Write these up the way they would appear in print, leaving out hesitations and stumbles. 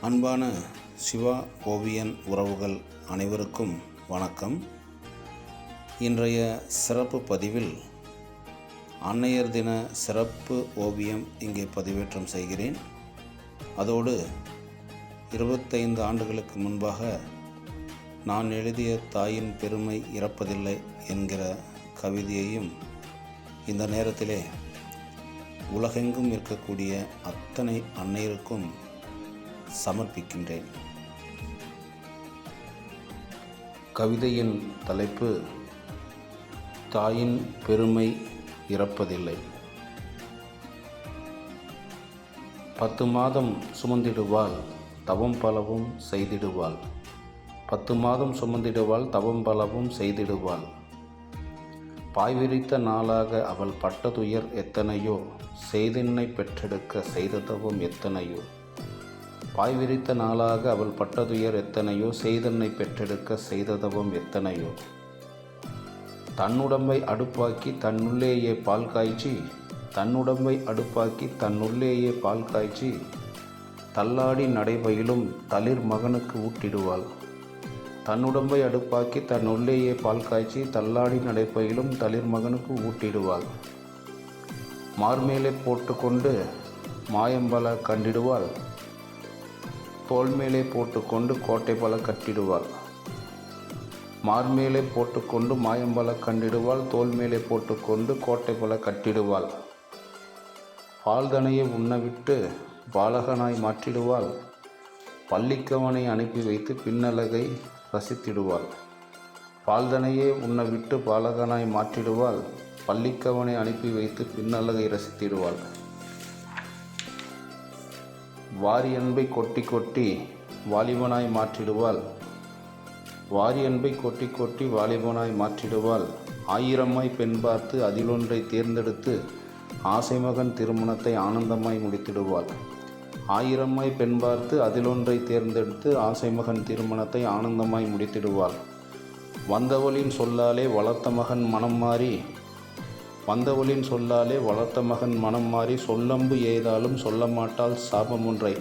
அன்பான சிவா ஓவியன் உறவுகள் அனைவருக்கும் வணக்கம். இன்றைய சிறப்பு பதிவில் அன்னையர் தின சிறப்பு ஓவியம் இங்கே பதிவேற்றம் செய்கிறேன். அதோடு 25 ஆண்டுகளுக்கு முன்பாக நான் எழுதிய தாயின் பெருமை இறப்பதில்லை என்கிற கவிதையையும் இந்த நேரத்திலே உலகெங்கும் இருக்கக்கூடிய அத்தனை அன்னையருக்கும் சமர்ப்பிக்கின்றேன். கவிதையின் தலைப்பு தாயின் பெருமை இறப்பதில்லை. 10 மாதம் சுமந்திடுவாள் தவம் பலவும் செய்திடுவாள். 10 மாதம் சுமந்திடுவாள் தவம் பலவும் செய்திடுவாள். பாய் விரித்த நாளாக அவள் பட்ட துயர் எத்தனையோ, செய்தென்னை பெற்றெடுக்க செய்த தவம் எத்தனையோ. பாய் விரித்த நாளாக அவள் பட்ட துயர் எத்தனையோ, செய்தென்னை பெற்றெடுக்க செய்த தவம் எத்தனையோ. தன்னுடம்பை அடுப்பாக்கி தன்னுள்ளேயே பால் காய்ச்சி, தன்னுடம்பை அடுப்பாக்கி தன்னுள்ளேயே பால் காய்ச்சி, தள்ளாடி நடைபயிலும் தளிர் மகனுக்கு ஊட்டிடுவாள். தன்னுடம்பை அடுப்பாக்கி தன்னுள்ளேயே பால் காய்ச்சி, தள்ளாடி நடைபயிலும் தளிர் மகனுக்கு ஊட்டிடுவாள். மார்மேலே போட்டுக்கொண்டு மாயம்பல கண்டிடுவாள். தோல் மேலே போட்டுக்கொண்டு கோட்டை பல கட்டிடுவாள். மார்மேலே போட்டுக்கொண்டு மாயம்பல கண்டிடுவாள். தோல் மேலே போட்டுக்கொண்டு கோட்டை பல கட்டிடுவாள். பால்தனையை உண்ணவிட்டு பாலகனாய் மாற்றிடுவாள். பள்ளிக்கவனை அனுப்பி வைத்து பின்னலகை ரசித்திடுவாள். பால்தனையே உண்ணவிட்டு பாலகனாய் மாற்றிடுவாள். பள்ளிக்கவனை அனுப்பி வைத்து பின்னலகை ரசித்திடுவாள். வாரி அன்பை கொட்டி கொட்டி வாலிபனாய் மாற்றிடுவாள். வாரி அன்பை கொட்டி கொட்டி வாலிபனாய் மாற்றிடுவாள். 1000 பெண் பார்த்து அதிலொன்றை தேர்ந்தெடுத்து ஆசைமகன் திருமணத்தை ஆனந்தமாய் முடித்திடுவாள். 1000 பெண் பார்த்து அதிலொன்றை தேர்ந்தெடுத்து ஆசைமகன் திருமணத்தை ஆனந்தமாய் முடித்திடுவாள். வந்தவளின் சொல்லாலே வளர்த்த மகன் மனம் மாறி, வந்தவளின் சொல்லாலே வளர்த்த மகன் மனம் மாறி, சொல்லம்பு எய்தாலும் சொல்ல மாட்டாள் சாபம் ஒன்றை.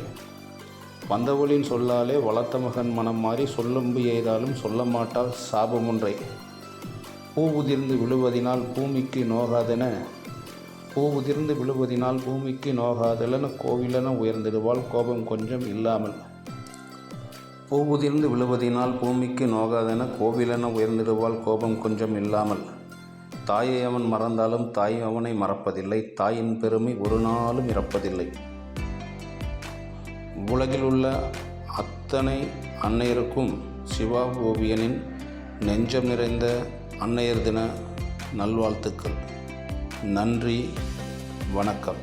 வந்தவளின் சொல்லாலே வளர்த்த மகன் மனம் மாறி, சொல்லம்பு எய்தாலும் சொல்ல மாட்டாள் சாபம் ஒன்றை. பூ உதிர்ந்து விழுவதினால் பூமிக்கு நோகாதென, பூ உதிர்ந்து விழுவதினால் பூமிக்கு நோகாதென கோவிலென உயர்ந்திடுவாள் கோபம் கொஞ்சம் இல்லாமல். பூ உதிர்ந்து விழுவதினால் பூமிக்கு நோகாதென கோவிலென உயர்ந்திடுவாள் கோபம் கொஞ்சம் இல்லாமல். தாயை அவன் மறந்தாலும் தாய் அவனை மறப்பதில்லை. தாயின் பெருமை ஒரு நாளும் இறப்பதில்லை. உலகில் உள்ள அத்தனை அன்னையருக்கும் சிவா ஓவியனின் நெஞ்சம் நிறைந்த அன்னையர் தின நல்வாழ்த்துக்கள். நன்றி, வணக்கம்.